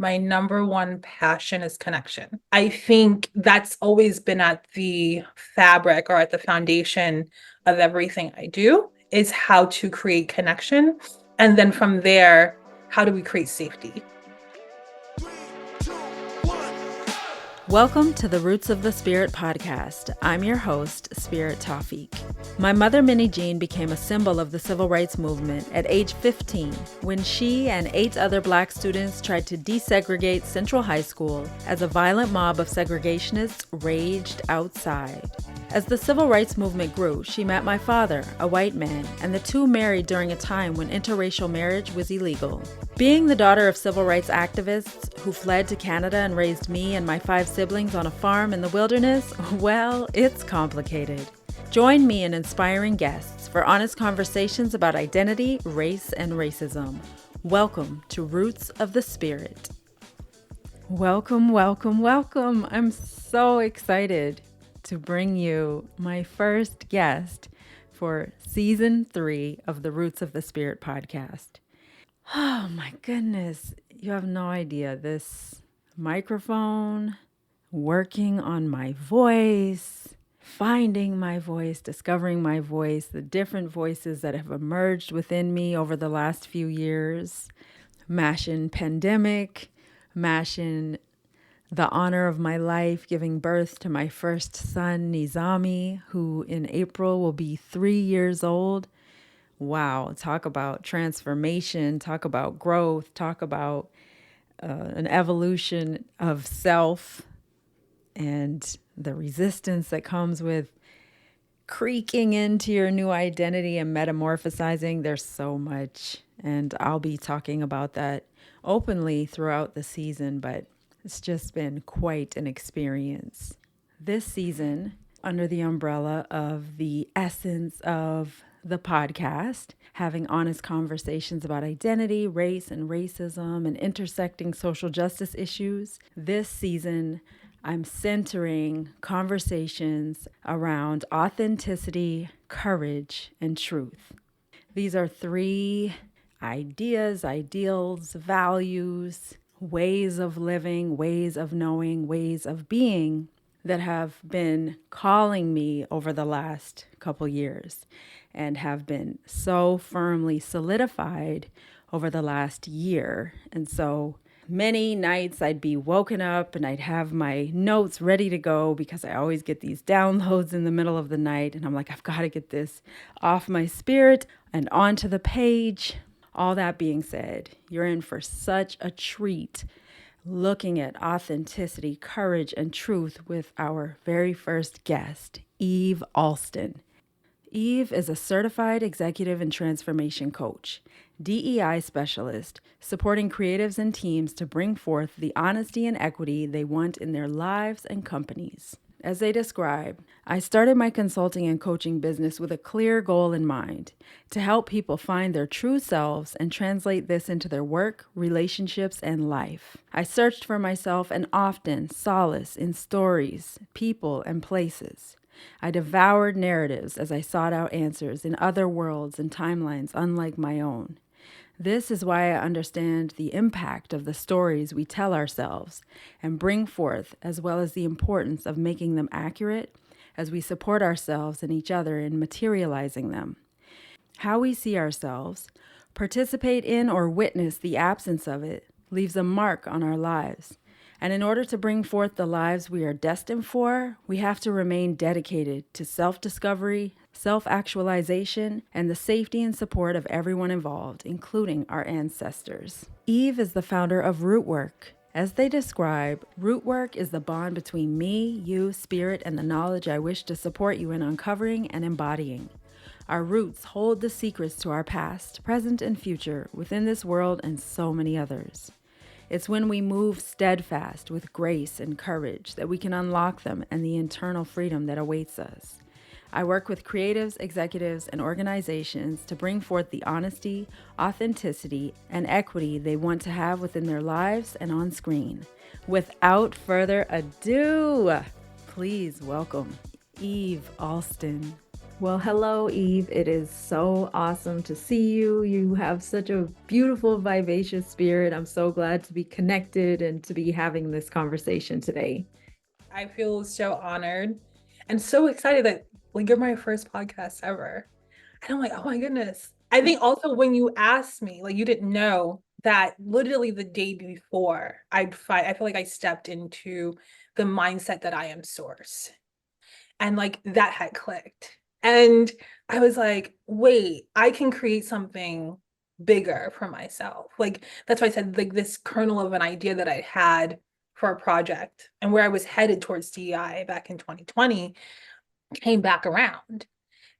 My number one passion is connection. I think that's always been at the fabric or at the foundation of everything I do is how to create connection. And then from there, how do we create safety? Welcome to the Roots of the Spirit podcast. I'm your host, Spirit Tawfiq. My mother, Minnie Jean, became a symbol of the civil rights movement at age 15 when she and 8 other Black students tried to desegregate Central High School as a violent mob of segregationists raged outside. As the civil rights movement grew, she met my father, a white man, and the two married during a time when interracial marriage was illegal. Being the daughter of civil rights activists who fled to Canada and raised me and my 5 siblings on a farm in the wilderness, well, it's complicated. Join me and inspiring guests for honest conversations about identity, race, and racism. Welcome to Roots of the Spirit. Welcome, welcome, welcome. I'm so excited to bring you my first guest for season 3 of the Roots of the Spirit podcast. Oh my goodness, you have no idea. This microphone, working on my voice, finding my voice, discovering my voice, the different voices that have emerged within me over the last few years, mashing pandemic, mashing the honor of my life, giving birth to my first son, Nizami, who in April will be 3 years old. Wow, talk about transformation, talk about growth, talk about an evolution of self and the resistance that comes with creaking into your new identity and metamorphosizing. There's so much, and I'll be talking about that openly throughout the season, but it's just been quite an experience. This season, under the umbrella of the essence of the podcast, having honest conversations about identity, race, and racism, and intersecting social justice issues, this season, I'm centering conversations around authenticity, courage, and truth. These are 3 ideas, ideals, values, ways of living, ways of knowing, ways of being that have been calling me over the last couple years and have been so firmly solidified over the last year. And so many nights I'd be woken up and I'd have my notes ready to go because I always get these downloads in the middle of the night. And I'm like, I've got to get this off my spirit and onto the page. All that being said, you're in for such a treat looking at authenticity, courage, and truth with our very first guest, Eve Alston. Eve is a certified executive and transformation coach, DEI specialist, supporting creatives and teams to bring forth the honesty and equity they want in their lives and companies. As they describe, I started my consulting and coaching business with a clear goal in mind, to help people find their true selves and translate this into their work, relationships, and life. I searched for myself and often solace in stories, people, and places. I devoured narratives as I sought out answers in other worlds and timelines unlike my own. This is why I understand the impact of the stories we tell ourselves and bring forth, as well as the importance of making them accurate as we support ourselves and each other in materializing them. How we see ourselves, participate in or witness the absence of it, leaves a mark on our lives. And in order to bring forth the lives we are destined for, we have to remain dedicated to self-discovery, self-actualization, and the safety and support of everyone involved, including our ancestors. Eve is the founder of Rootwork. As they describe, Rootwork is the bond between me, you, spirit, and the knowledge I wish to support you in uncovering and embodying. Our roots hold the secrets to our past, present, and future within this world and so many others. It's when we move steadfast with grace and courage that we can unlock them and the internal freedom that awaits us. I work with creatives, executives, and organizations to bring forth the honesty, authenticity, and equity they want to have within their lives and on screen. Without further ado, please welcome Eve Alston. Well, hello, Eve. It is so awesome to see you. You have such a beautiful, vivacious spirit. I'm so glad to be connected and to be having this conversation today. I feel so honored and so excited that like you're my first podcast ever. And I'm like, oh my goodness. I think also when you asked me, like you didn't know that literally the day before I feel like I stepped into the mindset that I am source. And like that had clicked. And I was like, wait, I can create something bigger for myself. Like that's why I said like this kernel of an idea that I had for a project and where I was headed towards DEI back in 2020 came back around.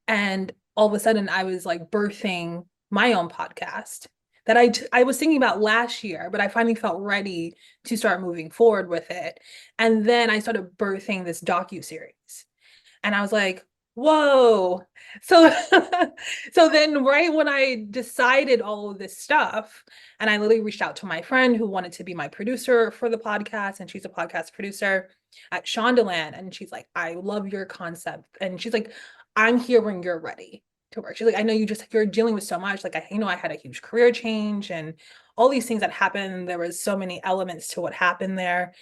And all of a sudden I was like birthing my own podcast that I was thinking about last year, but I finally felt ready to start moving forward with it. And then I started birthing this docu-series. And I was like, whoa. So so then right when I decided all of this stuff, and I literally reached out to my friend who wanted to be my producer for the podcast, and she's a podcast producer at Shondaland. And she's like, I love your concept. And she's like, I'm here when you're ready to work. She's like, I know you're dealing with so much. Like I had a huge career change and all these things that happened. There was so many elements to what happened there.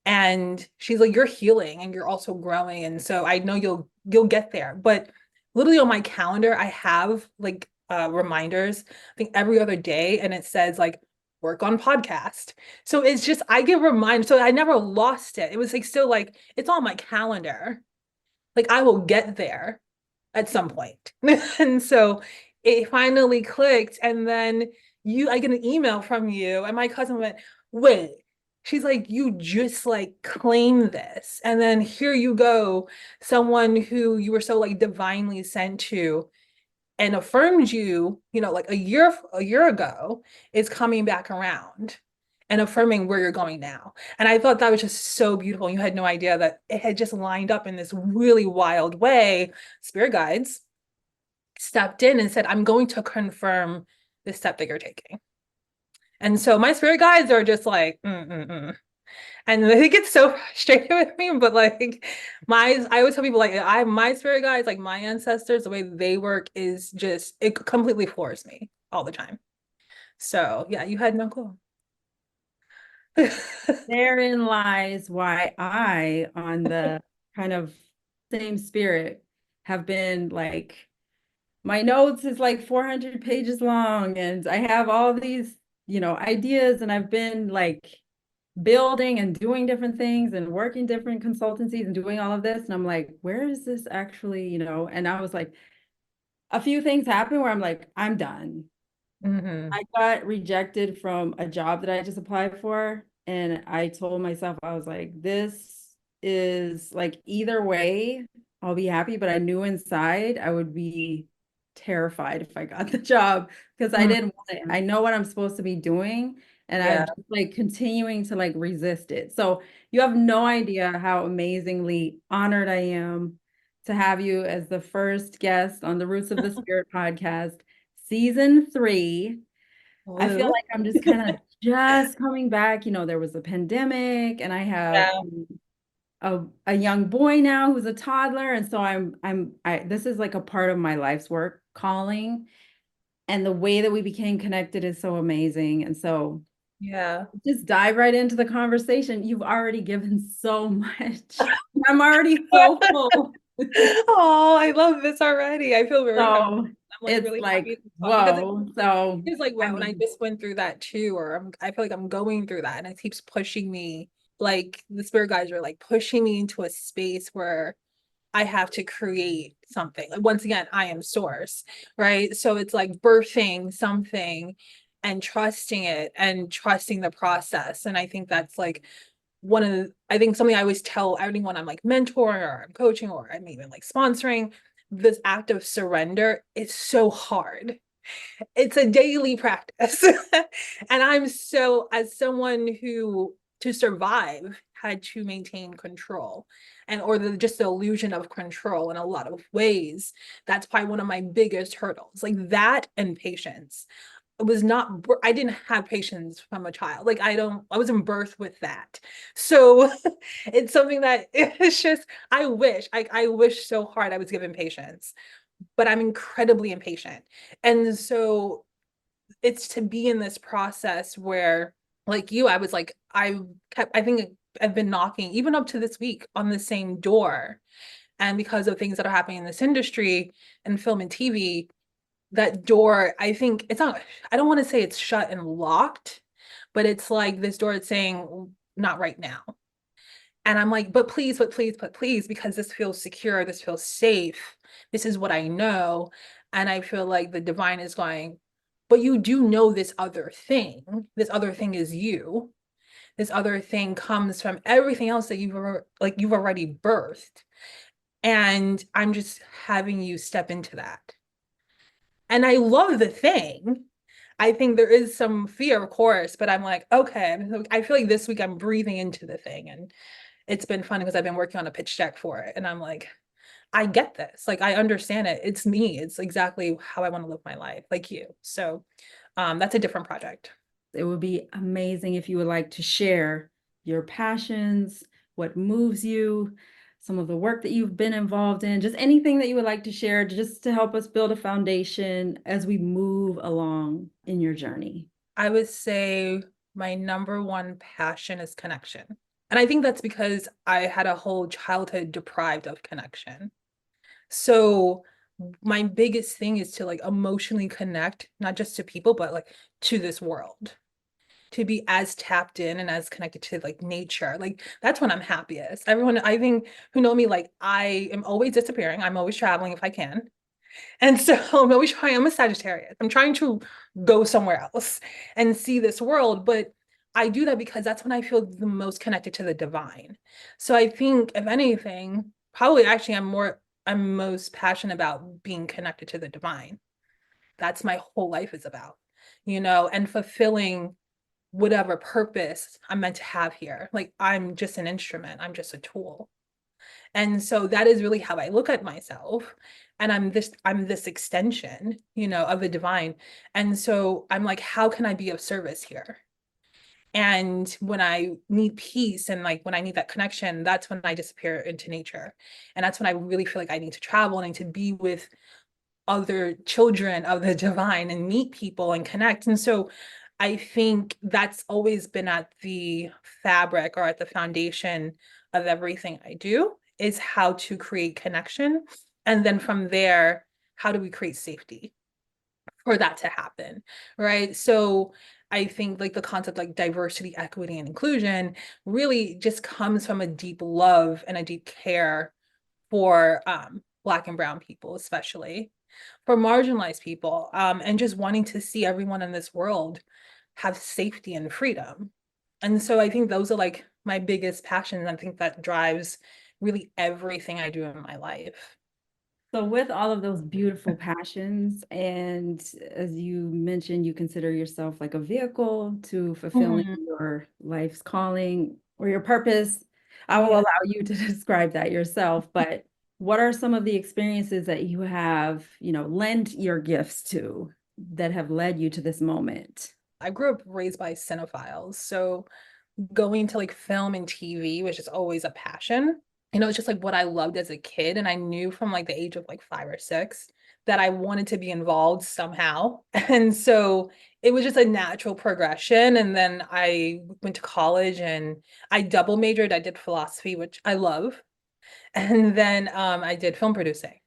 And she's like, you're healing and you're also growing, and so I know you'll get there. But literally on my calendar I have like reminders I think every other day, and it says like work on podcast. So it's just I get reminded, so I never lost it. It was like still like it's on my calendar, like I will get there at some point. And so it finally clicked. And then I get an email from you, and my cousin went, wait, she's like, you just like claim this. And then here you go, someone who you were so like divinely sent to and affirmed you, like a year ago is coming back around and affirming where you're going now. And I thought that was just so beautiful. You had no idea that it had just lined up in this really wild way. Spirit guides stepped in and said, I'm going to confirm the step that you're taking. And so my spirit guides are just like, and they get so frustrated with me, but like I always tell people like my spirit guides, like my ancestors, the way they work is just it completely floors me all the time. So yeah, you had no clue. Therein lies why I, on the kind of same spirit, have been like, my notes is like 400 pages long, and I have all these, ideas, and I've been like building and doing different things and working different consultancies and doing all of this. And I'm like, where is this actually, And I was like, a few things happened where I'm like, I'm done. Hmm. I got rejected from a job that I just applied for. And I told myself, I was like, this is like either way, I'll be happy. But I knew inside I would be terrified if I got the job because I didn't want it. I know what I'm supposed to be doing. And I'm Yeah. just like continuing to like resist it. So you have no idea how amazingly honored I am to have you as the first guest on the Roots of the Spirit podcast, season 3. I feel Woo. like I'm just kind of just coming back. There was a pandemic, and I have Yeah. a young boy now who's a toddler, and so this is like a part of my life's work calling, and the way that we became connected is so amazing. And so Yeah. just dive right into the conversation. You've already given so much. I'm already so full. Oh, I love this already. I feel very comfortable. So I'm like it's really happy like, to talk because whoa. So it's like I wow, and I mean, just went through that too, or I feel like I'm going through that, and it keeps pushing me. Like the spirit guides are like pushing me into a space where I have to create something. Like once again, I am source, right? So it's like birthing something and trusting it and trusting the process. And I think that's like I think something I always tell anyone I'm like mentoring or I'm coaching or I'm even like sponsoring, this act of surrender is so hard. It's a daily practice. And I'm so, as someone who to survive had to maintain control and or just the illusion of control in a lot of ways, that's probably one of my biggest hurdles, like that and patience. It was not, I didn't have patience from a child, like I wasn't birthed with that. So it's something that it's just I wish so hard I was given patience, but I'm incredibly impatient. And so it's to be in this process where, like you, I was like, I think I've been knocking even up to this week on the same door. And because of things that are happening in this industry and film and TV, that door, I think it's not, I don't want to say it's shut and locked, but it's like this door is saying, not right now. And I'm like, but please, because this feels secure, this feels safe, this is what I know. And I feel like the divine is going, but you do know this other thing. This other thing is you. This other thing comes from everything else that you've already birthed. And I'm just having you step into that. And I love the thing. I think there is some fear, of course, but I'm like, okay, I feel like this week I'm breathing into the thing. And it's been fun because I've been working on a pitch deck for it. And I'm like, I get this. Like, I understand it. It's me. It's exactly how I want to live my life, like you. So that's a different project. It would be amazing if you would like to share your passions, what moves you, some of the work that you've been involved in, just anything that you would like to share just to help us build a foundation as we move along in your journey. I would say my number one passion is connection. And I think that's because I had a whole childhood deprived of connection. So my biggest thing is to like emotionally connect, not just to people, but like to this world, to be as tapped in and as connected to like nature. Like that's when I'm happiest. Everyone, I think, who know me, like I am always disappearing. I'm always traveling if I can. And so I'm always trying, I'm a Sagittarius. I'm trying to go somewhere else and see this world. But I do that because that's when I feel the most connected to the divine. So I think, if anything, probably actually I'm most passionate about being connected to the divine. That's my whole life is about, and fulfilling whatever purpose I'm meant to have here. Like I'm just an instrument, I'm just a tool. And so that is really how I look at myself. And I'm this extension, of the divine. And so I'm like, how can I be of service here? And when I need peace and like when I need that connection, that's when I disappear into nature. And that's when I really feel like I need to travel and I need to be with other children of the divine and meet people and connect. And so I think that's always been at the fabric or at the foundation of everything I do is how to create connection. And then from there, how do we create safety for that to happen? Right. So I think like the concept like diversity, equity, and inclusion really just comes from a deep love and a deep care for Black and Brown people, especially for marginalized people, and just wanting to see everyone in this world have safety and freedom. And so I think those are like my biggest passions. I think that drives really everything I do in my life. So, with all of those beautiful passions, and as you mentioned, you consider yourself like a vehicle to fulfilling Mhm. your life's calling or your purpose, I will Yeah. allow you to describe that yourself. But what are some of the experiences that you have, lend your gifts to that have led you to this moment? I grew up raised by cinephiles. So going to like film and TV was just always a passion. It's just like what I loved as a kid. And I knew from like the age of like 5 or 6 that I wanted to be involved somehow. And so it was just a natural progression. And then I went to college and I double majored. I did philosophy, which I love. And then I did film producing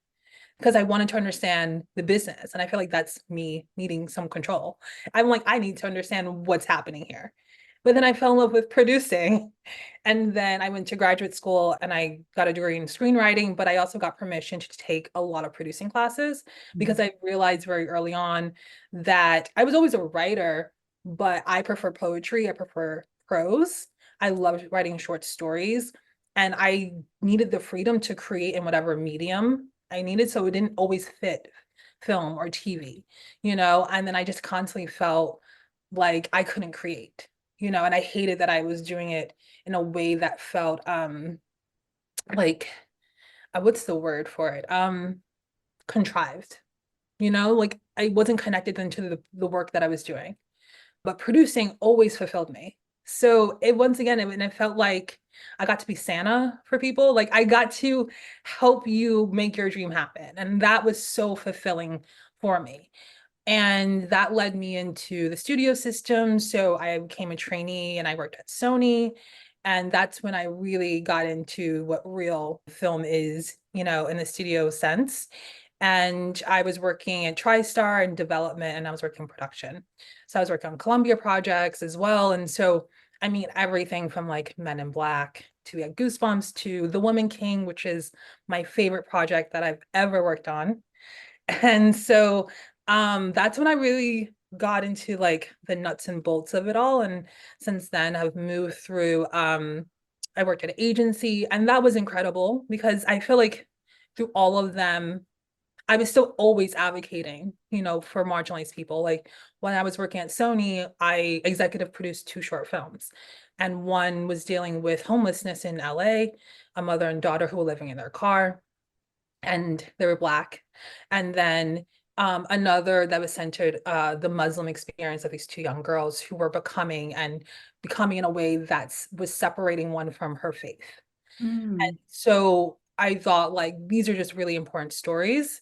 because I wanted to understand the business. And I feel like that's me needing some control. I'm like, I need to understand what's happening here. But then I fell in love with producing. And then I went to graduate school and I got a degree in screenwriting, but I also got permission to take a lot of producing classes because I realized very early on that I was always a writer, but I prefer poetry, I prefer prose. I loved writing short stories. And I needed the freedom to create in whatever medium I needed. So it didn't always fit film or TV, and then I just constantly felt like I couldn't create, and I hated that I was doing it in a way that felt like what's the word for it? Contrived, like I wasn't connected into the work that I was doing. But producing always fulfilled me. So it once again, it felt like I got to be Santa for people. Like I got to help you make your dream happen. And that was so fulfilling for me. And that led me into the studio system. So I became a trainee and I worked at Sony. And that's when I really got into what real film is, in the studio sense. And I was working at TriStar in development and I was working in production. So I was working on Columbia projects as well. And so, I mean, everything from like Men in Black to we had Goosebumps to The Woman King, which is my favorite project that I've ever worked on. And so that's when I really got into like the nuts and bolts of it all. And since then I've moved through I worked at an agency and that was incredible because I feel like through all of them I was still always advocating, for marginalized people. Like when I was working at Sony, I executive produced two short films. And one was dealing with homelessness in LA, a mother and daughter who were living in their car and they were Black. And then another that was centered the Muslim experience of these two young girls who were becoming in a way that was separating one from her faith. And Mm. so I thought like these are just really important stories.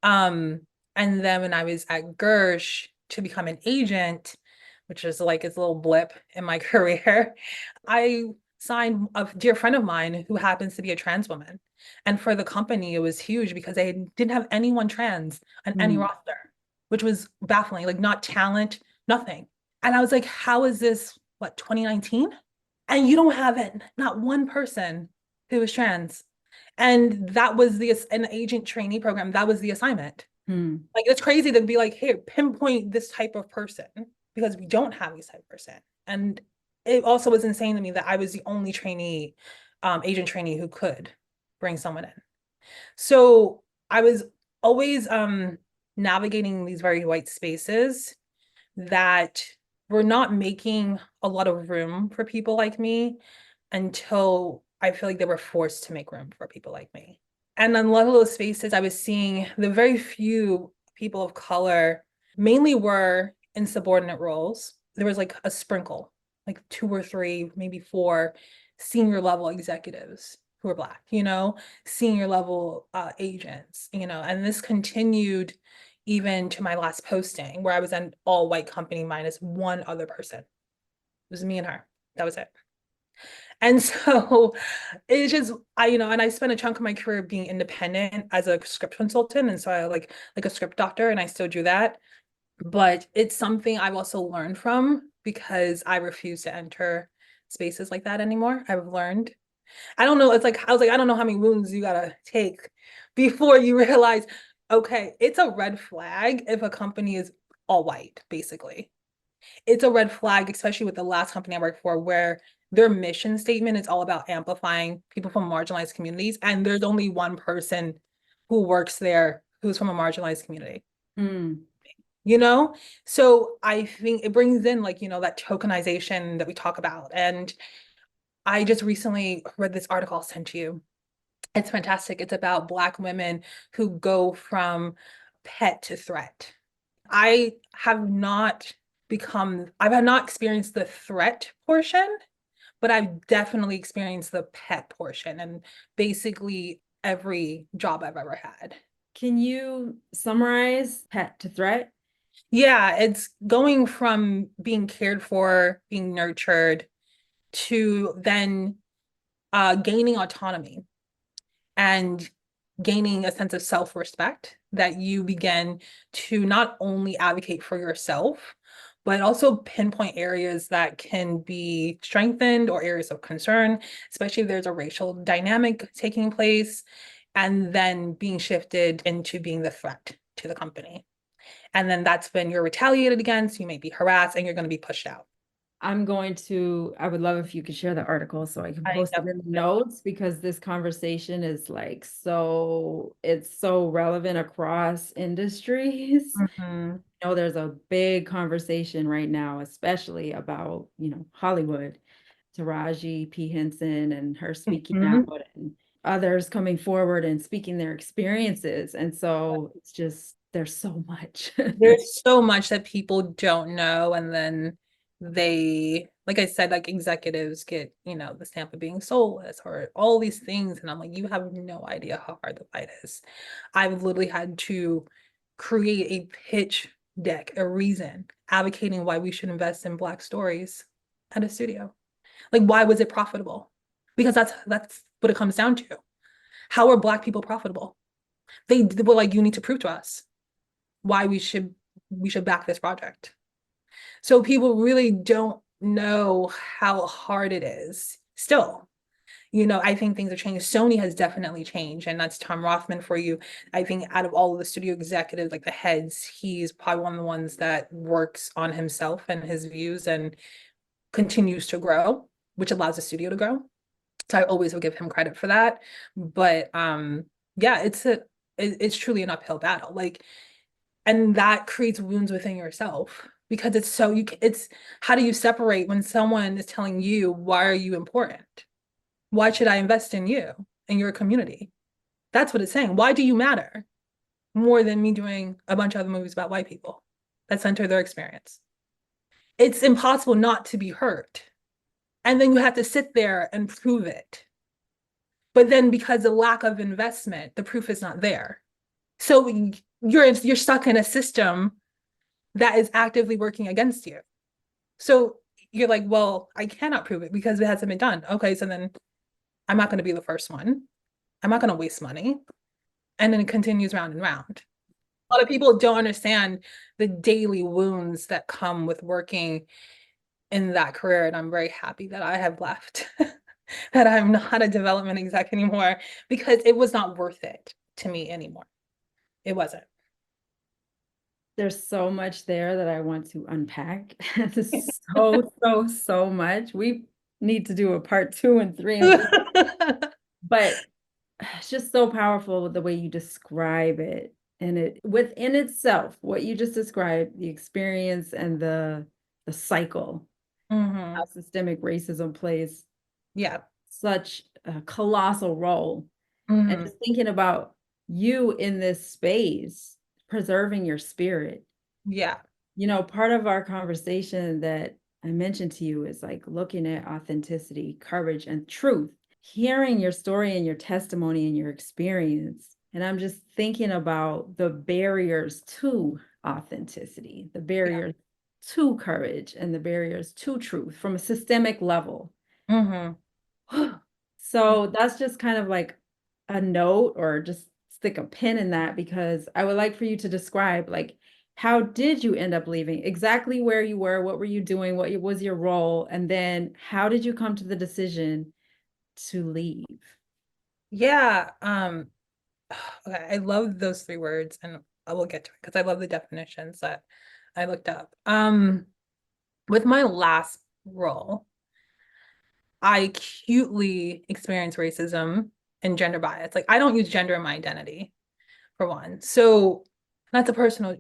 Um, and then when I was at Gersh to become an agent, which is like its little blip in my career, I signed a dear friend of mine who happens to be a trans woman. And for the company, it was huge because they didn't have anyone trans on any Mm. roster, which was baffling, like not talent, nothing. And I was like, how is this, what, 2019? And you don't have it, not one person who is trans. And that was an agent trainee program. That was the assignment. Mm. Like it's crazy to be like, here, pinpoint this type of person because we don't have this type of person. And it also was insane to me that I was the only agent trainee who could bring someone in. So I was always navigating these very white spaces that were not making a lot of room for people like me until I feel like they were forced to make room for people like me. And in a lot of those spaces, I was seeing the very few people of color mainly were in subordinate roles. There was like a sprinkle, like two or three, maybe four senior level executives who were Black, senior level agents, and this continued even to my last posting where I was an all white company minus one other person. It was me and her. That was it. And so it's just and I spent a chunk of my career being independent as a script consultant. And so I like a script doctor and I still do that. But it's something I've also learned from because I refuse to enter spaces like that anymore. I've learned. I don't know. It's like I was like, I don't know how many wounds you gotta take before you realize, okay, it's a red flag if a company is all white, basically. It's a red flag, especially with the last company I worked for, where their mission statement is all about amplifying people from marginalized communities. And there's only one person who works there who's from a marginalized community, Mm. you know? So I think it brings in like, that tokenization that we talk about. And I just recently read this article I'll send to you. It's fantastic. It's about Black women who go from pet to threat. I have not experienced the threat portion, but I've definitely experienced the pet portion and basically every job I've ever had. Can you summarize pet to threat? Yeah, it's going from being cared for, being nurtured, to then gaining autonomy and gaining a sense of self-respect that you begin to not only advocate for yourself, but also pinpoint areas that can be strengthened or areas of concern, especially if there's a racial dynamic taking place, and then being shifted into being the threat to the company. And then that's when you're retaliated against, you may be harassed, and you're going to be pushed out. I would love if you could share the article so I can I post it in the definitely notes because this conversation is like it's so relevant across industries. will. Mhm. Know there's a big conversation right now, especially about, Hollywood, Taraji P. Henson and her speaking Mhm. out and others coming forward and speaking their experiences. And so it's just, there's so much. There's so much that people don't know, and then they like I said, like executives get, the stamp of being soulless or all these things. And I'm like, you have no idea how hard the fight is. I've literally had to create a pitch deck, a reason advocating why we should invest in Black stories at a studio. Like, why was it profitable? Because that's what it comes down to. How are Black people profitable? They were like, you need to prove to us why we should back this project. So people really don't know how hard it is still. I think things have changed. Sony has definitely changed, and that's Tom Rothman for you. I think out of all of the studio executives, like the heads, he's probably one of the ones that works on himself and his views and continues to grow, which allows the studio to grow. So I always will give him credit for that. But yeah, it's truly an uphill battle. Like, and that creates wounds within yourself because it's how do you separate when someone is telling you, why are you important? Why should I invest in you, in your community? That's what it's saying. Why do you matter more than me doing a bunch of other movies about white people that center their experience? It's impossible not to be hurt. And then you have to sit there and prove it. But then because of lack of investment, the proof is not there. So you're stuck in a system that is actively working against you. So you're like, well, I cannot prove it because it hasn't been done. Okay, so then I'm not going to be the first one. I'm not going to waste money. And then it continues round and round. A lot of people don't understand the daily wounds that come with working in that career. And I'm very happy that I have left, that I'm not a development exec anymore because it was not worth it to me anymore. It wasn't. There's so much there that I want to unpack. So much. We need to do a part 2 and 3 and 4. But it's just so powerful the way you describe it. And it within itself, what you just described, the experience and the cycle, how systemic racism plays Yeah. such a colossal role. And Mm-hmm. just thinking about you in this space, preserving your spirit. Yeah. Part of our conversation that I mentioned to you is like looking at authenticity, courage, and truth, hearing your story and your testimony and your experience. And I'm just thinking about the barriers to authenticity, the barriers to courage, and the barriers to truth from a systemic level. Mm-hmm. So that's just kind of like a note, or just stick a pin in that, because I would like for you to describe, like, how did you end up leaving? Exactly where you were, what were you doing, what was your role, and then how did you come to the decision to leave? Yeah. Okay. I love those 3 words and I will get to it because I love the definitions that I looked up. With my last role, I acutely experienced racism and gender bias. Like I don't use gender in my identity for one. So that's a personal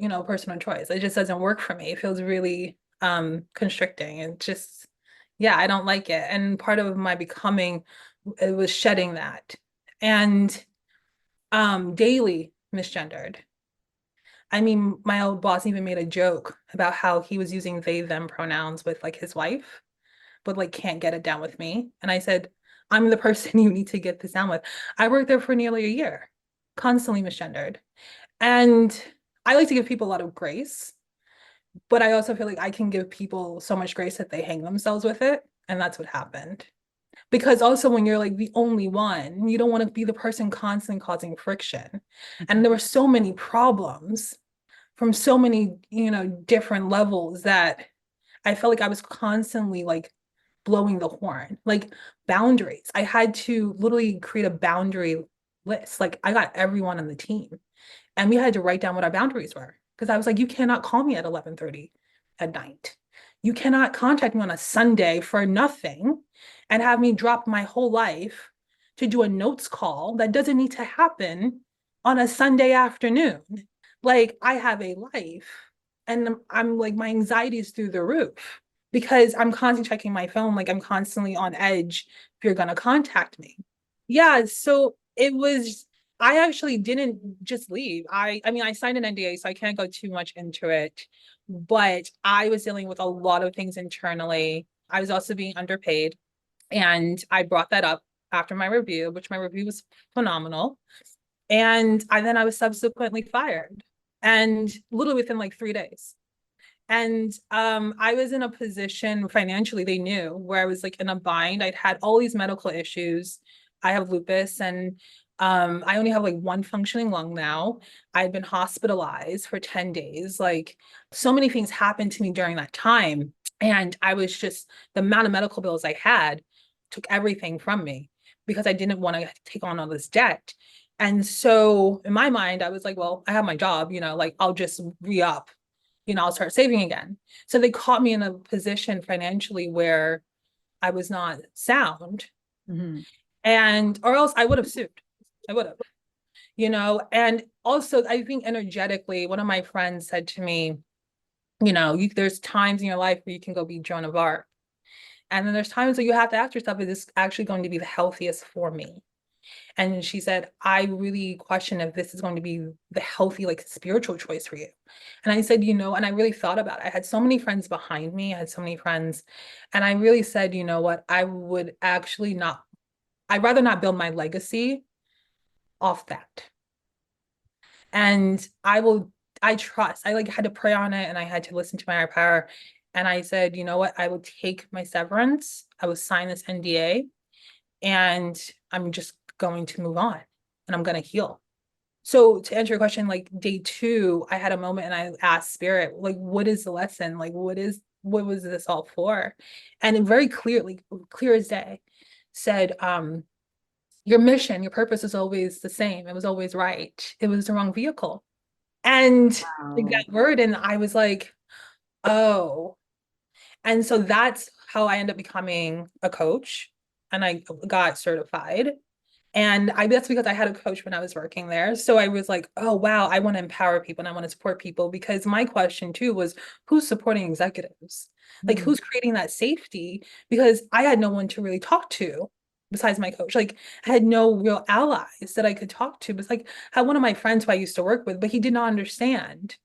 choice. It just doesn't work for me. It feels really constricting and just yeah, I don't like it. And part of my becoming it was shedding that. And daily misgendered. I mean, my old boss even made a joke about how he was using they them pronouns with like his wife but like can't get it down with me. And I said, I'm the person you need to get this down with. I worked there for nearly a year, constantly misgendered. And I like to give people a lot of grace, but I also feel like I can give people so much grace that they hang themselves with it. And that's what happened. Because also when you're like the only one, you don't want to be the person constantly causing friction. And there were so many problems from so many, different levels that I felt like I was constantly like blowing the horn, like boundaries. I had to literally create a boundary list. Like I got everyone on the team and we had to write down what our boundaries were. Because I was like, you cannot call me at 11:30 at night. You cannot contact me on a Sunday for nothing and have me drop my whole life to do a notes call that doesn't need to happen on a Sunday afternoon. Like I have a life and I'm like, my anxiety is through the roof because I'm constantly checking my phone. Like I'm constantly on edge if you're going to contact me. Yeah. So I actually didn't just leave. I mean, I signed an NDA, so I can't go too much into it, but I was dealing with a lot of things internally. I was also being underpaid. And I brought that up after my review, which my review was phenomenal. And I was subsequently fired, and literally within like 3 days. And I was in a position financially, they knew, where I was like in a bind. I'd had all these medical issues. I have lupus, and I only have like one functioning lung now. I'd been hospitalized for 10 days. Like, so many things happened to me during that time. And I was just, the amount of medical bills I had took everything from me because I didn't want to take on all this debt. And so in my mind, I was like, well, I have my job, like I'll just re-up, I'll start saving again. So they caught me in a position financially where I was not sound. Mm-hmm. And or else I would have sued. I would have, and also I think energetically, one of my friends said to me, there's times in your life where you can go be Joan of Arc. And then there's times where you have to ask yourself, is this actually going to be the healthiest for me? And she said, I really question if this is going to be the healthy, like spiritual choice for you. And I said, and I really thought about it. I had so many friends behind me. I had so many friends. And I really said, you know what? I would actually not, I'd rather not build my legacy off that. And I trust, I like had to pray on it, and I had to listen to my higher power. And I said, you know what? I will take my severance. I will sign this NDA, and I'm just going to move on, and I'm going to heal. So to answer your question, like day 2, I had a moment and I asked spirit, like, what is the lesson? Like, what was this all for? And it very clearly, clear as day, said, your mission, your purpose is always the same. It was always right. It was the wrong vehicle. And like, Wow. that word, and I was like, oh. And so that's how I ended up becoming a coach, and I got certified. And that's because I had a coach when I was working there. So I was like, oh, wow, I want to empower people and I want to support people, because my question too was, who's supporting executives? Like, Mm-hmm. who's creating that safety? Because I had no one to really talk to besides my coach. Like, I had no real allies that I could talk to. But like, I had one of my friends who I used to work with, but he did not understand,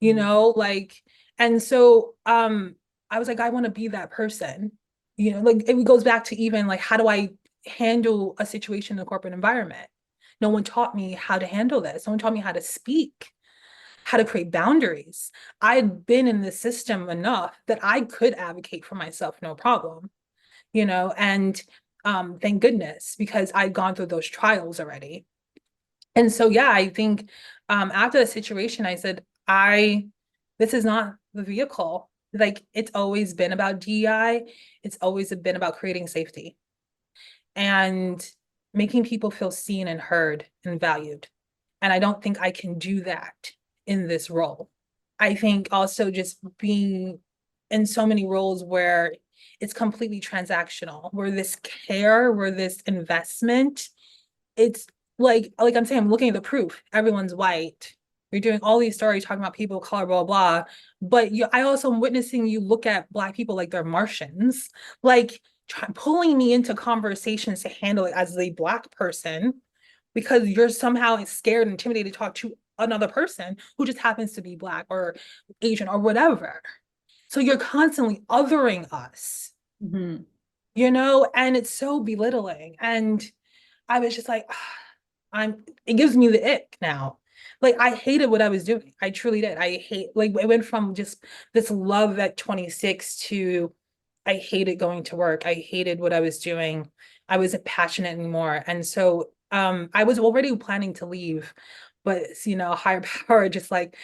like, and so I was like, I want to be that person. Like, it goes back to even like, how do I handle a situation in a corporate environment? No one taught me how to handle this. No one taught me how to speak, how to create boundaries. I had been in the system enough that I could advocate for myself, no problem, and thank goodness, because I'd gone through those trials already. And so, yeah, I think after the situation, I said, this is not the vehicle. Like, it's always been about DEI. It's always been about creating safety and making people feel seen and heard and valued. And I don't think I can do that in this role. I think also just being in so many roles where it's completely transactional, where this care, where this investment, it's like I'm saying, I'm looking at the proof. Everyone's white. You're doing all these stories talking about people of color, blah, blah, blah. But I also am witnessing you look at Black people like they're Martians, like pulling me into conversations to handle it as a Black person, because you're somehow scared and intimidated to talk to another person who just happens to be Black or Asian or whatever. So you're constantly othering us, Mm-hmm. and it's so belittling. And I was just like, it gives me the ick now. Like, I hated what I was doing. I truly did. Like, it went from just this love at 26 to I hated going to work. I hated what I was doing. I wasn't passionate anymore. And so I was already planning to leave, but higher power just like,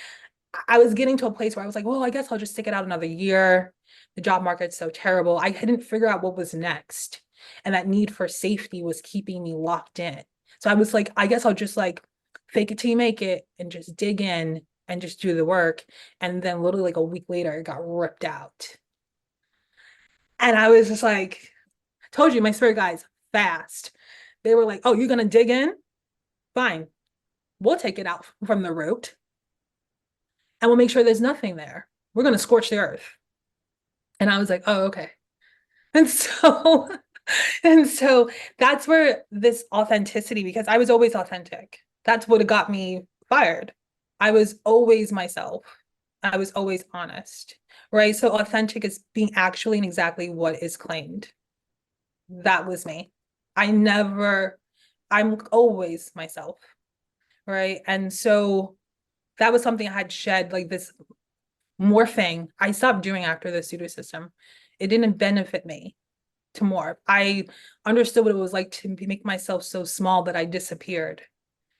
I was getting to a place where I was like, well, I guess I'll just stick it out another year. The job market's so terrible. I hadn't figured out what was next. And that need for safety was keeping me locked in. So I was like, I guess I'll just like fake it till you make it and just dig in and just do the work. And then literally like a week later, it got ripped out. And I was just like, told you, my spirit guys, fast. They were like, oh, you're going to dig in? Fine. We'll take it out from the root and we'll make sure there's nothing there. We're going to scorch the earth. And I was like, oh, okay. And so, and so that's where this authenticity, because I was always authentic. That's what got me fired. I was always myself. I was always honest. right? So authentic is being actually and exactly what is claimed. That was me. I never, I'm always myself, right? And so that was something I had shed, like this morphing. I stopped doing after the pseudo system. It didn't benefit me to morph. I understood what it was like to make myself so small that I disappeared.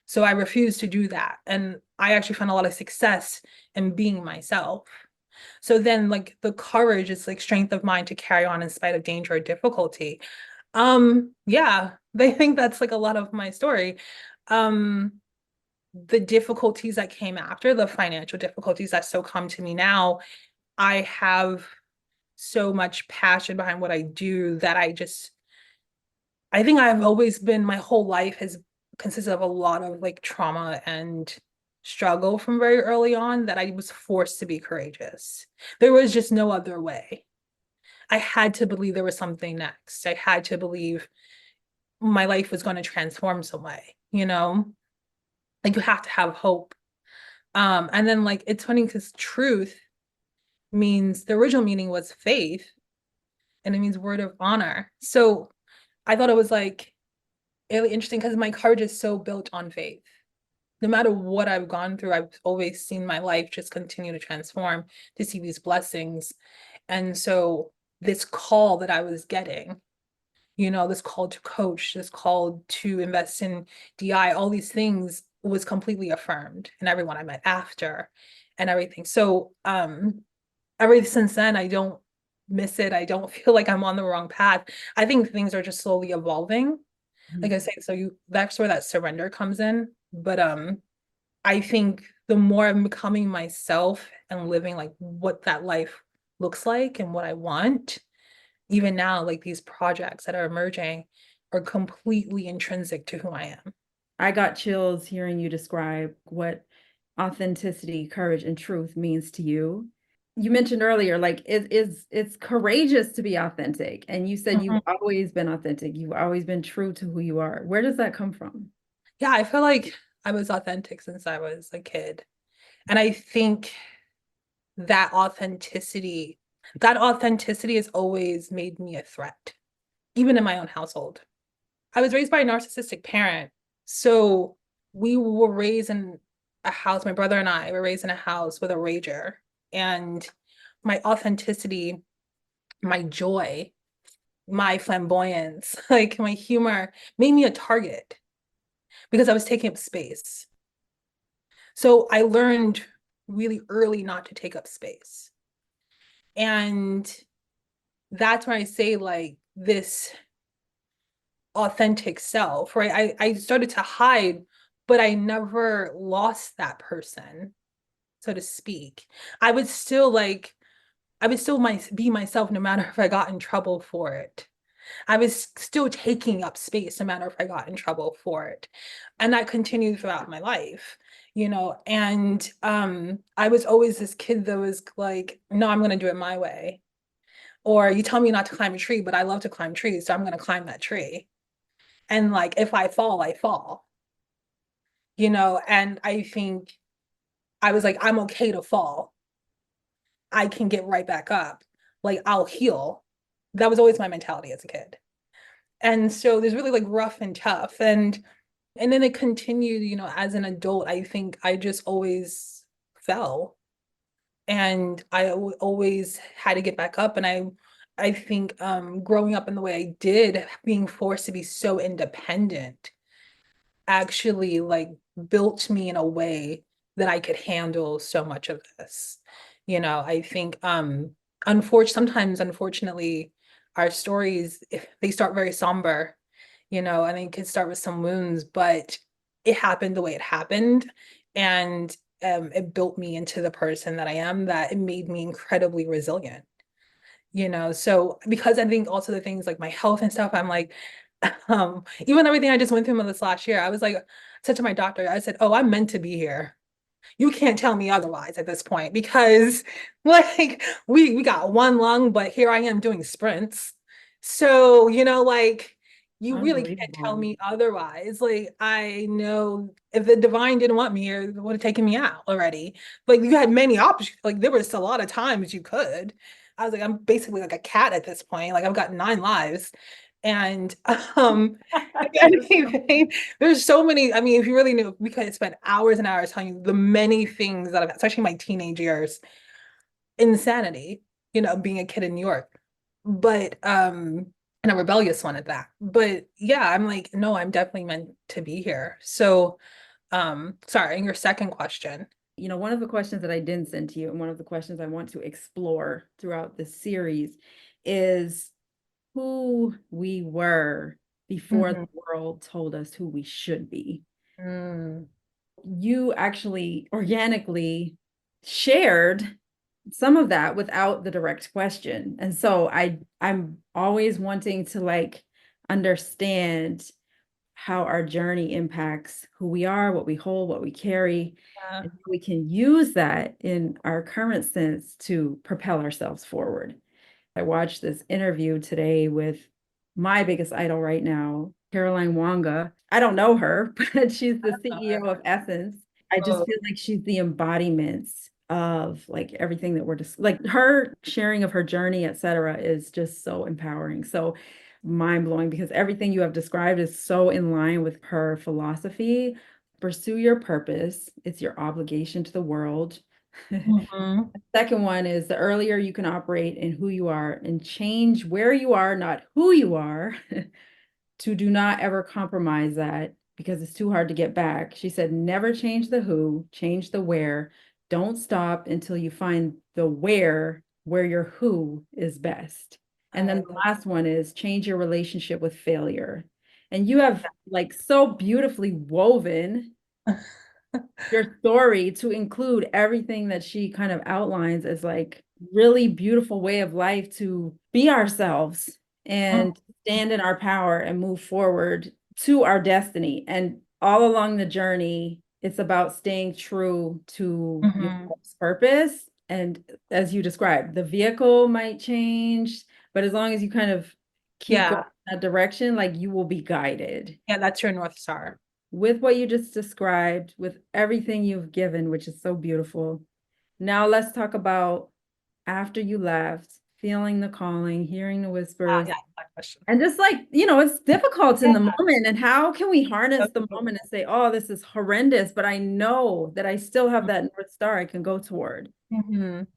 So I refused to do that. And I actually found a lot of success in being myself. So then like the courage is like strength of mind to carry on in spite of danger or difficulty. Yeah, they think that's like a lot of my story. Um, the difficulties that came after, the financial difficulties that still come to me now, I have so much passion behind what I do that I think I've always been, my whole life has consisted of a lot of like trauma and struggle from very early on that I was forced to be courageous. There was just no other way. I had to believe there was something next. I had to believe my life was going to transform some way, you know? Like you have to have hope. And then like it's funny because truth means the original meaning was faith and it means word of honor. So I thought it was like really interesting because my courage is so built on faith. No matter what I've gone through, I've always seen my life just continue to transform, to see these blessings. And so this call that I was getting, this call to coach, this call to invest in DI, all these things was completely affirmed in everyone I met after and everything. So ever since then, I don't miss it. I don't feel like I'm on the wrong path. I think things are just slowly evolving. Like I say, so that's where that surrender comes in. But I think the more I'm becoming myself and living like what that life looks like and what I want, even now, like these projects that are emerging are completely intrinsic to who I am. I got chills hearing you describe what authenticity, courage, and truth means to you. You mentioned earlier, like it's courageous to be authentic, and you said you've Mhm. always been authentic. You've always been true to who you are. Where does that come from? Yeah, I feel like I was authentic since I was a kid. And I think that authenticity, that authenticity has always made me a threat, even in my own household. I was raised by a narcissistic parent. So we were raised in a house, my brother and I were raised in a house with a rager. And my authenticity, my joy, my flamboyance, like my humor made me a target because I was taking up space. So I learned really early not to take up space. And that's when I say like this authentic self, right? I started to hide, but I never lost that person, so to speak. I would still like, I would still be myself no matter if I got in trouble for it. I was still taking up space no matter if I got in trouble for it. And that continued throughout my life, and I was always this kid that was like, no, I'm gonna do it my way. Or you tell me not to climb a tree, but I love to climb trees, so I'm gonna climb that tree. And like if I fall, I fall, and I think I was like, I'm okay to fall. I can get right back up. Like I'll heal. That was always my mentality as a kid. And so there's really like rough and tough. And then it continued, as an adult, I think I just always fell. And always had to get back up. And I think growing up in the way I did, being forced to be so independent actually like built me in a way that I could handle so much of this. I think unfortunately our stories, if they start very somber, and they can start with some wounds, but it happened the way it happened. And it built me into the person that I am, that it made me incredibly resilient. So because I think also the things like my health and stuff, I'm like, even everything I just went through this last year, I was like, said to my doctor, I said, oh, I'm meant to be here. You can't tell me otherwise at this point because like we got one lung, but here I am doing sprints. So, like You really can't tell Unbelievable. me otherwise. Like, I know if the divine didn't want me here, it would have taken me out already. Like, you had many options. Like, there was a lot of times you could. I was like, I'm basically like a cat at this point. Like, I've got 9 lives. And if anything, there's so many. I mean, if you really knew, we could spend hours and hours telling you the many things that I've, especially my teenage years, insanity, being a kid in New York. But and a rebellious one at that. But yeah, I'm like, no, I'm definitely meant to be here. So sorry, and your second question. One of the questions that I didn't send to you, and one of the questions I want to explore throughout this series is who we were before the Mhm. world told us who we should be. Mm, You actually organically shared some of that without the direct question. And so I'm always wanting to like understand how our journey impacts who we are, what we hold, what we carry, yeah. and we can use that in our current sense to propel ourselves forward. I watched this interview today with my biggest idol right now, Caroline Wanga. I don't know her, but she's I the don't know CEO her. of Essence. I just Oh, feel like she's the embodiment of like everything that we're just like her sharing of her journey, et cetera, is just so empowering. So mind blowing because everything you have described is so in line with her philosophy. Pursue your purpose, it's your obligation to the world. mhm, Second one is the earlier you can operate in who you are and change where you are, not who you are, to do not ever compromise that because it's too hard to get back. She said, never change the who, change the where. Don't stop until you find the where your who is best. And then I the last one is change your relationship with failure. And you have like so beautifully woven your story to include everything that she kind of outlines as like really beautiful way of life to be ourselves love. and stand in our power and move forward to our destiny. And all along the journey, it's about staying true to your Mhm. purpose. And as you described, the vehicle might change, but as long as you kind of keep going Yeah, in that direction, like you will be guided yeah, that's your North Star. with what you just described, with everything you've given, which is so beautiful. Now let's talk about after you left, feeling the calling, hearing the whispers, Yeah, that question. and just like, it's difficult in Yeah. the moment. And how can we harness the moment and say, oh, this is horrendous, but I know that I still have that North Star I can go toward.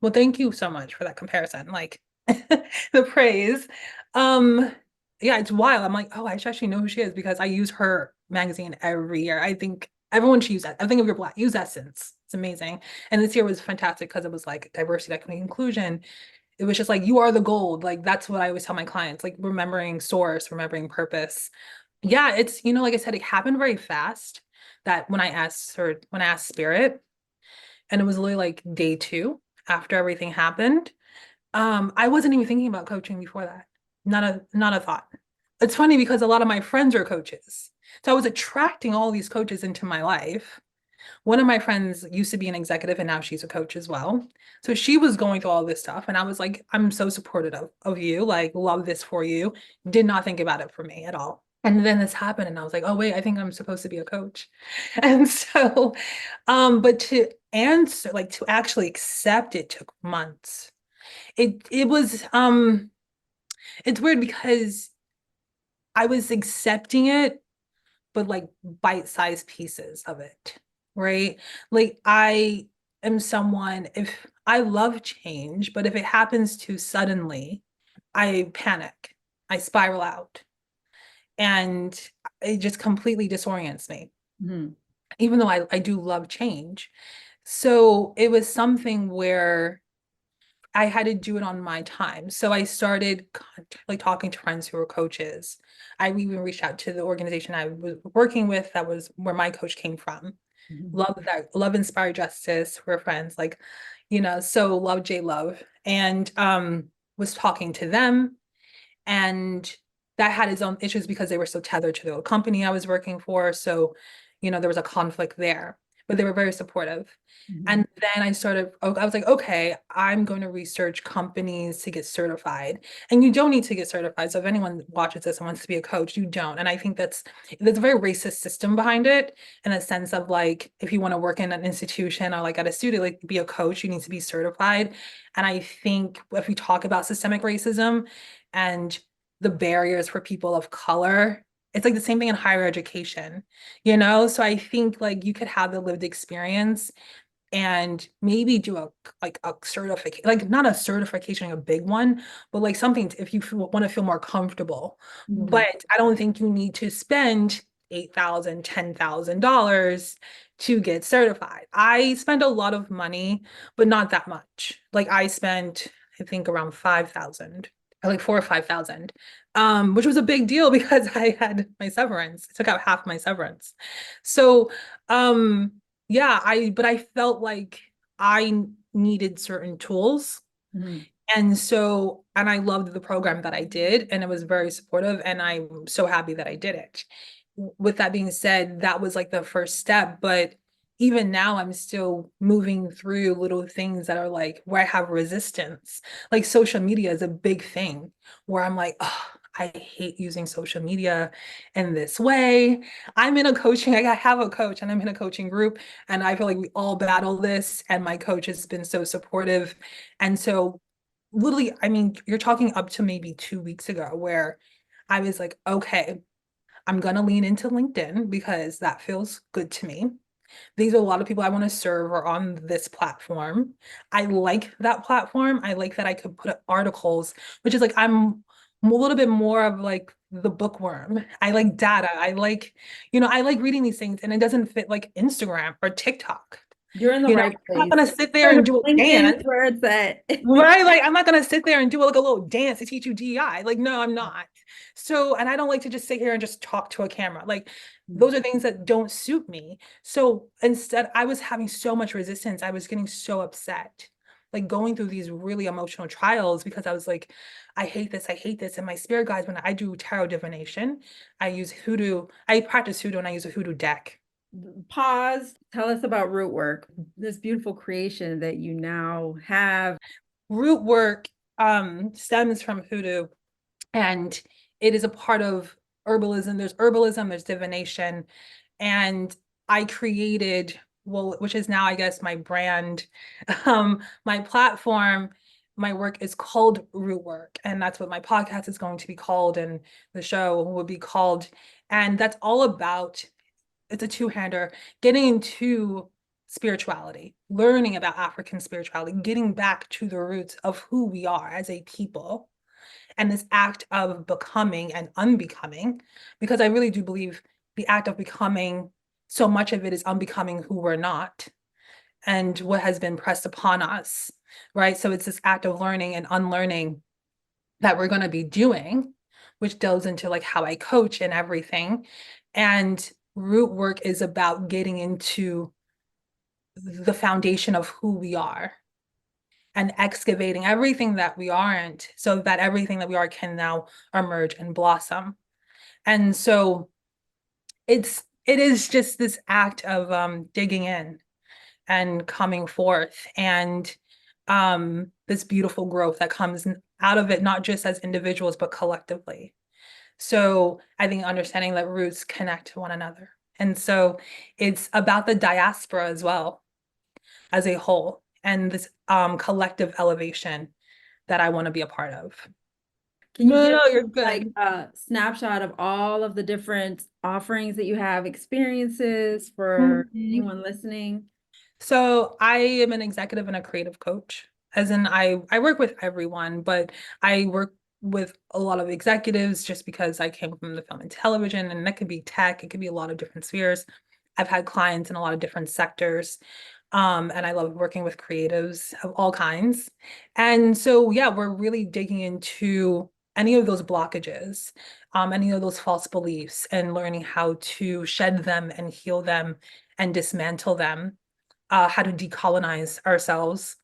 Well, thank you so much for that comparison. Like the praise. Um, yeah, it's wild. I'm like, oh, I should actually know who she is because I use her magazine every year. I think everyone should use that. I think if you're Black, use Essence. It's amazing. And this year was fantastic because it was like diversity, equity, inclusion. It was just like you are the gold. Like that's what I always tell my clients, like remembering source, remembering purpose. Yeah, it's, like I said, it happened very fast that when I asked Spirit, and it was literally like day 2 after everything happened. I wasn't even thinking about coaching before that. Not a thought. It's funny because a lot of my friends are coaches. So I was attracting all these coaches into my life. One of my friends used to be an executive and now she's a coach as well. So she was going through all this stuff. And I was like, I'm so supportive of you, like, love this for you. Did not think about it for me at all. And then this happened, and I was like, oh, wait, I think I'm supposed to be a coach. And so, but to answer, like to actually accept it took months. It was it's weird because I was accepting it but like bite-sized pieces of it, right? Like I am someone, if I love change, but if it happens too suddenly, I panic, I spiral out, and it just completely disorients me, Mhm. even though I do love change. So it was something where I had to do it on my time. So I started like talking to friends who were coaches. I even reached out to the organization I was working with. That was where my coach came from. Mhm. Love that. Love Inspired Justice. We're friends. Like, so love J Love. And was talking to them. And that had its own issues because they were so tethered to the company I was working for. So, there was a conflict there. but they were very supportive. Mhm. And then I was like, okay, I'm going to research companies to get certified. And you don't need to get certified. So if anyone watches this and wants to be a coach, you don't. And I think there's a very racist system behind it, in a sense of like, if you want to work in an institution or like at a studio, like be a coach, you need to be certified. And I think if we talk about systemic racism and the barriers for people of color, it's like the same thing in higher education, you know? So I think like you could have the lived experience and maybe do a certification, like not a certification, a big one, but like something if you want to feel more comfortable. Mhm. But I don't think you need to spend $8,000, $10,000 to get certified. I spend a lot of money, but not that much. Like I spent, I think around 5,000, like 4 or 5,000, which was a big deal because I had my severance. I took out half my severance. So, um, yeah, but I felt like I needed certain tools. Mhm. And I loved the program that I did, and it was very supportive, and I'm so happy that I did it. With that being said, that was like the first step, but even now I'm still moving through little things that are like where I have resistance. Like social media is a big thing where I'm like, oh, I hate using social media in this way. I have a coach and I'm in a coaching group, and I feel like we all battle this, and my coach has been so supportive. And so literally, I mean, you're talking up to maybe 2 weeks ago where I was like, okay, I'm gonna lean into LinkedIn because that feels good to me. These are a lot of people I want to serve are on this platform. I like that platform. I like that I could put up articles, which is like I'm a little bit more of like the bookworm. I like data. I like reading these things, and it doesn't fit like Instagram or TikTok. You're in the You know, right I'm not place. gonna sit there and do a LinkedIn dance. is where it's at. Right? Like, I'm not gonna sit there and do like a little dance to teach you DEI. Like, no, I'm not. So, and I don't like to just sit here and just talk to a camera. Like, those are things that don't suit me. So instead, I was having so much resistance. I was getting so upset, like going through these really emotional trials because I was like, I hate this, I hate this. And my spirit guides, when I do tarot divination, I practice hoodoo and I use a hoodoo deck. Pause. Tell us about Rootwork, this beautiful creation that you now have. Root work stems from hoodoo, and it is a part of herbalism. There's herbalism, there's divination, and I created, well, which is now I guess my brand, my platform. My work is called Rootwork, and that's what my podcast is going to be called, and the show will be called. And that's all about, it's a two-hander, getting into spirituality, learning about African spirituality, getting back to the roots of who we are as a people, and this act of becoming and unbecoming, because I really do believe the act of becoming, so much of it is unbecoming who we're not and what has been pressed upon us, right? So it's this act of learning and unlearning that we're going to be doing, which delves into like how I coach and everything. And root work is about getting into the foundation of who we are and excavating everything that we aren't so that everything that we are can now emerge and blossom. And so it is just this act of digging in and coming forth, and this beautiful growth that comes out of it, not just as individuals but collectively. So I think understanding that roots connect to one another, and so it's about the diaspora as well as a whole, and this collective elevation that I want to be a part of. Can you No, give no, you're like good. a snapshot of all of the different offerings that you have, experiences for Mhm. anyone listening? So I am an executive and a creative coach. As in, I work with everyone, but I work with a lot of executives just because I came from the film and television, and that could be tech, it could be a lot of different spheres. I've had clients in a lot of different sectors. And I love working with creatives of all kinds. And so, yeah, we're really digging into any of those blockages, any of those false beliefs, and learning how to shed them and heal them and dismantle them, how to decolonize ourselves,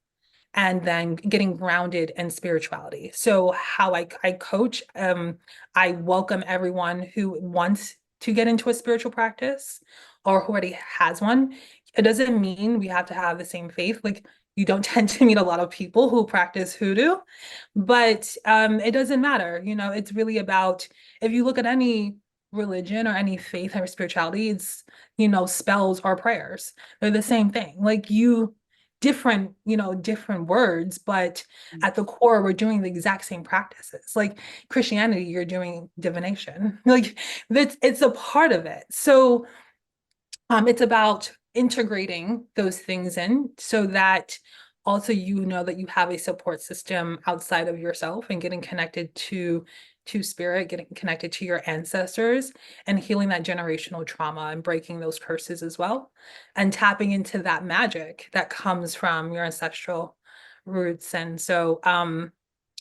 and then getting grounded in spirituality. So how I coach, I welcome everyone who wants to get into a spiritual practice or who already has one. It doesn't mean we have to have the same faith. Like you don't tend to meet a lot of people who practice hoodoo, but it doesn't matter. You know, it's really about if you look at any religion or any faith or spirituality, it's, you know, spells or prayers. They're the same thing. Like you, different, you know, different words, but at the core, we're doing the exact same practices. Like Christianity, you're doing divination. Like that's it's a part of it. So it's about integrating those things in so that also you know that you have a support system outside of yourself and getting connected to spirit, getting connected to your ancestors and healing that generational trauma and breaking those curses as well and tapping into that magic that comes from your ancestral roots. And so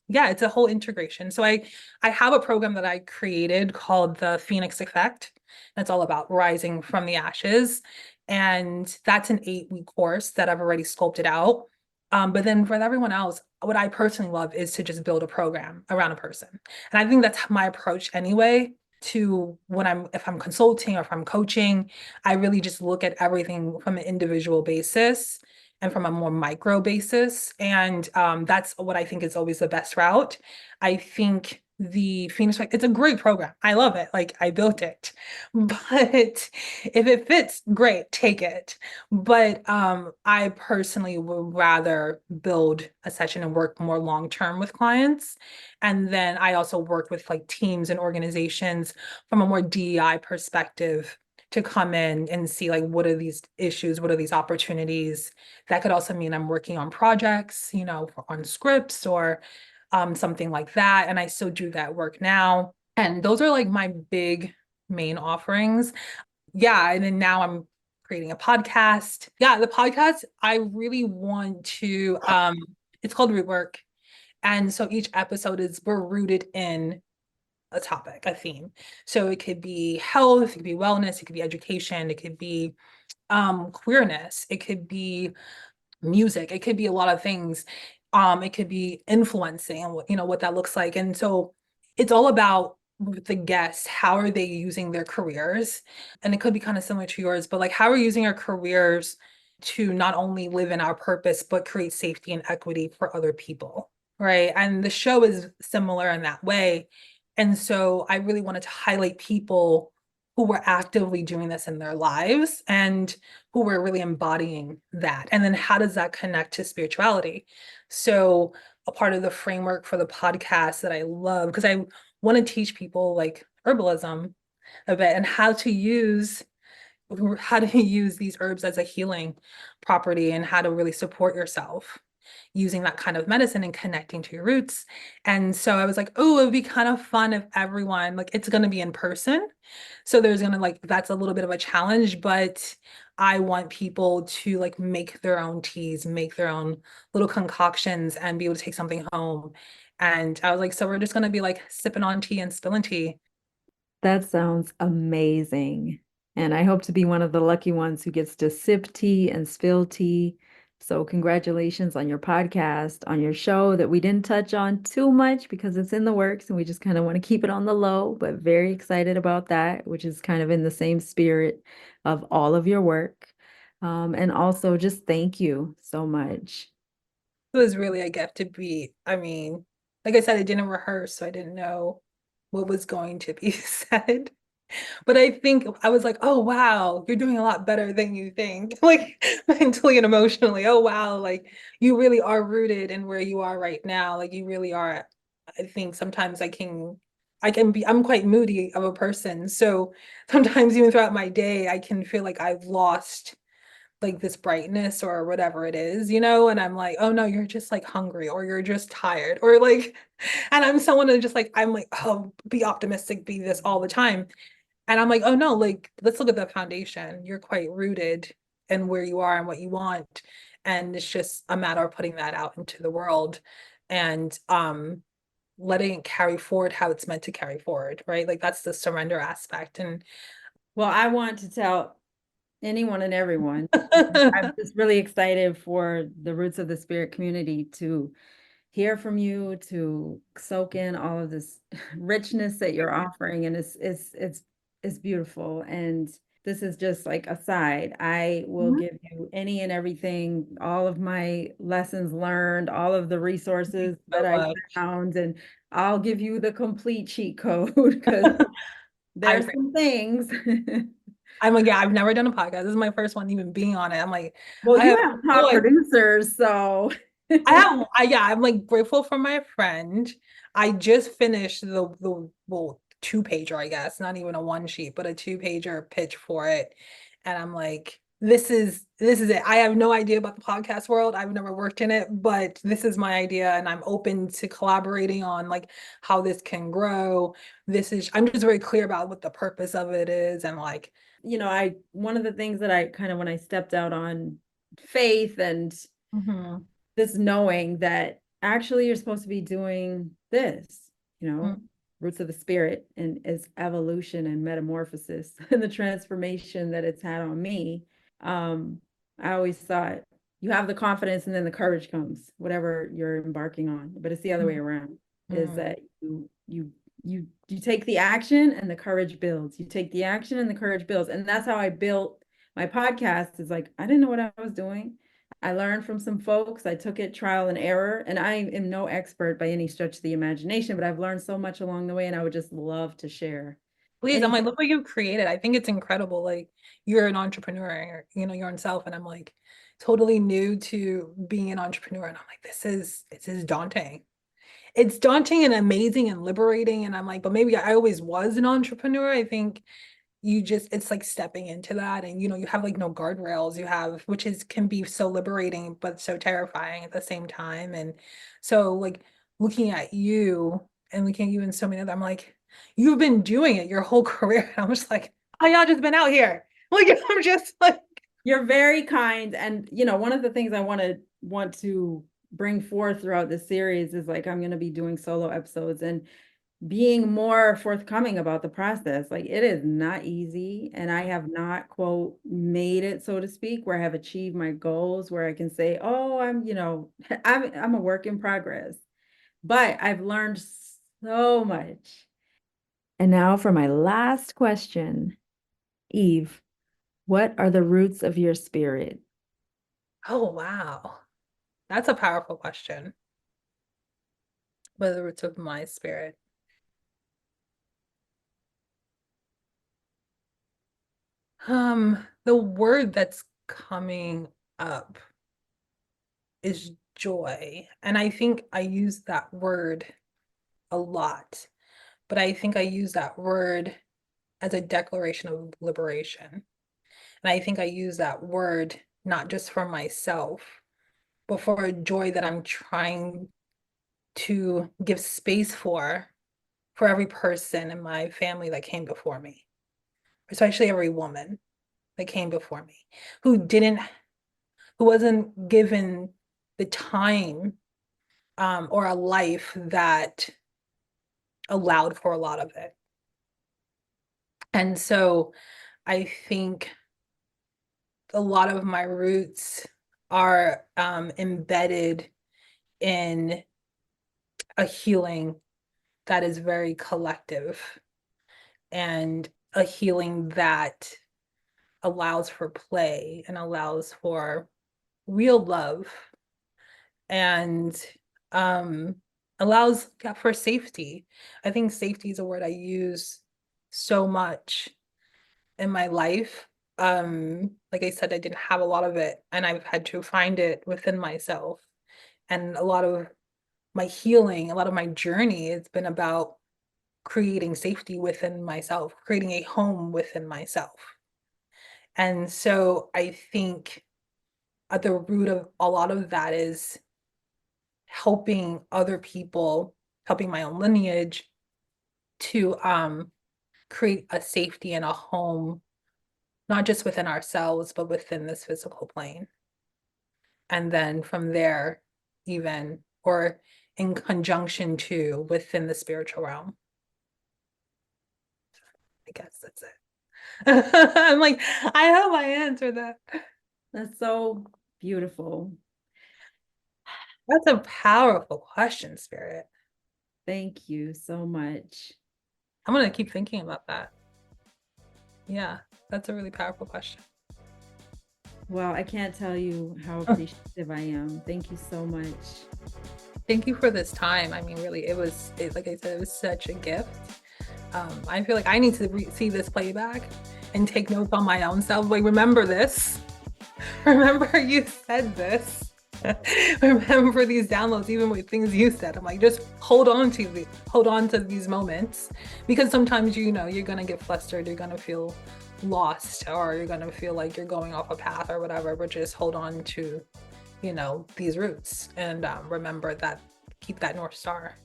yeah, it's a whole integration. So I have a program that I created called the Phoenix Effect. That's all about rising from the ashes. And that's an 8-week course that I've already sculpted out. But then for everyone else, what I personally love is to just build a program around a person. And I think that's my approach anyway to when if I'm consulting or if I'm coaching, I really just look at everything from an individual basis and from a more micro basis. And that's what I think is always the best route. I think the Phoenix, it's a great program. I love it. Like I built it. But if it fits, great, take it. But I personally would rather build a session and work more long term with clients. And then I also work with like teams and organizations from a more DEI perspective to come in and see like what are these issues, what are these opportunities. That could also mean I'm working on projects, you know, on scripts or something like that. And I still do that work now. And those are like my big main offerings. Yeah. And then now I'm creating a podcast. Yeah, the podcast, I really want to, it's called Rootwork. And so each episode is we're rooted in a topic, a theme. So it could be health, it could be wellness, it could be education, it could be queerness, it could be music, it could be a lot of things. It could be influencing and what, you know, what that looks like. And so it's all about with the guests, how are they using their careers? And it could be kind of similar to yours, but like how are we using our careers to not only live in our purpose, but create safety and equity for other people, right? And the show is similar in that way. And so I really wanted to highlight people who were actively doing this in their lives and who were really embodying that. And then how does that connect to spirituality? So a part of the framework for the podcast that I love, because I want to teach people like herbalism a bit and how to use these herbs as a healing property and how to really support yourself using that kind of medicine and connecting to your roots. And so I was like, oh, it would be kind of fun if everyone, like, it's going to be in person. So there's going to, like, that's a little bit of a challenge, but I want people to, like, make their own teas, make their own little concoctions and be able to take something home. And I was like, so we're just going to be like sipping on tea and spilling tea. That sounds amazing. And I hope to be one of the lucky ones who gets to sip tea and spill tea. So, congratulations on your podcast, on your show that we didn't touch on too much because it's in the works and we just kind of want to keep it on the low, but very excited about that, which is kind of in the same spirit of all of your work. And also, just thank you so much. It was really a gift to be, I mean, like I said, I didn't rehearse, so I didn't know what was going to be said. But I think I was like, oh wow, you're doing a lot better than you think, like mentally and emotionally. Oh wow, like you really are rooted in where you are right now. Like you really are. I think sometimes I'm quite moody of a person. So sometimes even throughout my day, I can feel like I've lost like this brightness or whatever it is, you know, and I'm like, oh no, you're just like hungry or you're just tired or like, and I'm someone that just like, I'm like, oh, be optimistic, be this all the time. And I'm like, oh no, like, let's look at the foundation. You're quite rooted in where you are and what you want. And it's just a matter of putting that out into the world and letting it carry forward how it's meant to carry forward, right? Like that's the surrender aspect. And Well, I want to tell anyone and everyone. I'm just really excited for the Roots of the Spirit community to hear from you, to soak in all of this richness that you're offering, and it's beautiful. And this is just like a side. I will Mhm. give you any and everything, all of my lessons learned, all of the resources that So I much. found, and I'll give you the complete cheat code because I there's some things. I'm like, yeah, I've never done a podcast. This is my first one even being on it. I'm like, Well, I you have have no top idea. producers, so Yeah, I'm like grateful for my friend. I just finished the well, two-pager, I guess, not even a one sheet, but a two-pager pitch for it. And I'm like, this is it. I have no idea about the podcast world. I've never worked in it, but this is my idea, and I'm open to collaborating on like how this can grow. I'm just very clear about what the purpose of it is, and like, I one of the things that I kind of when I stepped out on faith and mhm, this knowing that actually you're supposed to be doing this, mm, roots of the spirit and as evolution and metamorphosis and the transformation that it's had on me. Um, I always thought you have the confidence and then the courage comes, whatever you're embarking on. But it's the other way mm, around, is mm. that you take the action and the courage builds. You take the action and the courage builds. And that's how I built my podcast, is like I didn't know what I was doing. I learned from some folks. I took it trial and error, and I am no expert by any stretch of the imagination, but I've learned so much along the way, and I would just love to share. Please, I'm Anything. like, look what you've created. I think it's incredible. Like you're an entrepreneur, your own self. And I'm like totally new to being an entrepreneur. And I'm like, this is daunting. It's daunting and amazing and liberating. And I'm like, but maybe I always was an entrepreneur. I think it's like stepping into that, and you have like no guardrails, which is can be so liberating but so terrifying at the same time. And so like looking at you and looking at you and so many other, I'm like, you've been doing it your whole career. And I'm just like, oh, y'all just been out here. Like, I'm just like, You're very kind, and one of the things I want to bring forth throughout this series is like I'm going to be doing solo episodes and being more forthcoming about the process. Like it is not easy, and I have not, quote, made it, so to speak, where I have achieved my goals, where I can say, oh, I'm a work in progress. But I've learned so much. And now for my last question, Eve, what are the roots of your spirit? oh wow, that's a powerful question. What are the roots of my spirit? The word that's coming up is joy. And I think I use that word a lot, but I think I use that word as a declaration of liberation. And I think I use that word not just for myself, but for a joy that I'm trying to give space for every person in my family that came before me, especially every woman that came before me who didn't, who wasn't given the time or a life that allowed for a lot of it. And so I think a lot of my roots are embedded in a healing that is very collective, and a healing that allows for play and allows for real love, and um, allows, yeah, for safety. I think safety is a word I use so much in my life. Like I said, I didn't have a lot of it, and I've had to find it within myself. And a lot of my healing, a lot of my journey, it's been about creating safety within myself, creating a home within myself. And so I think at the root of a lot of that is helping other people, helping my own lineage to create a safety and a home, not just within ourselves, but within this physical plane. And then from there, even or in conjunction to within the spiritual realm. I guess that's it. I'm like, I hope I answered that. That's so beautiful. That's a powerful question, Spirit. Thank you so much. I'm gonna keep thinking about that. Yeah. That's a really powerful question. Well, I can't tell you how appreciative I am. Thank you so much. Thank you for this time. I mean, really, like I said, it was such a gift. I feel like I need to see this playback and take notes on my own self. Like, remember this. Remember you said this. Remember these downloads, even with things you said. I'm like, just hold on to these moments, because sometimes you're gonna get flustered, you're gonna feel lost, or you're gonna feel like you're going off a path or whatever. But just hold on to these roots and remember that, keep that North Star.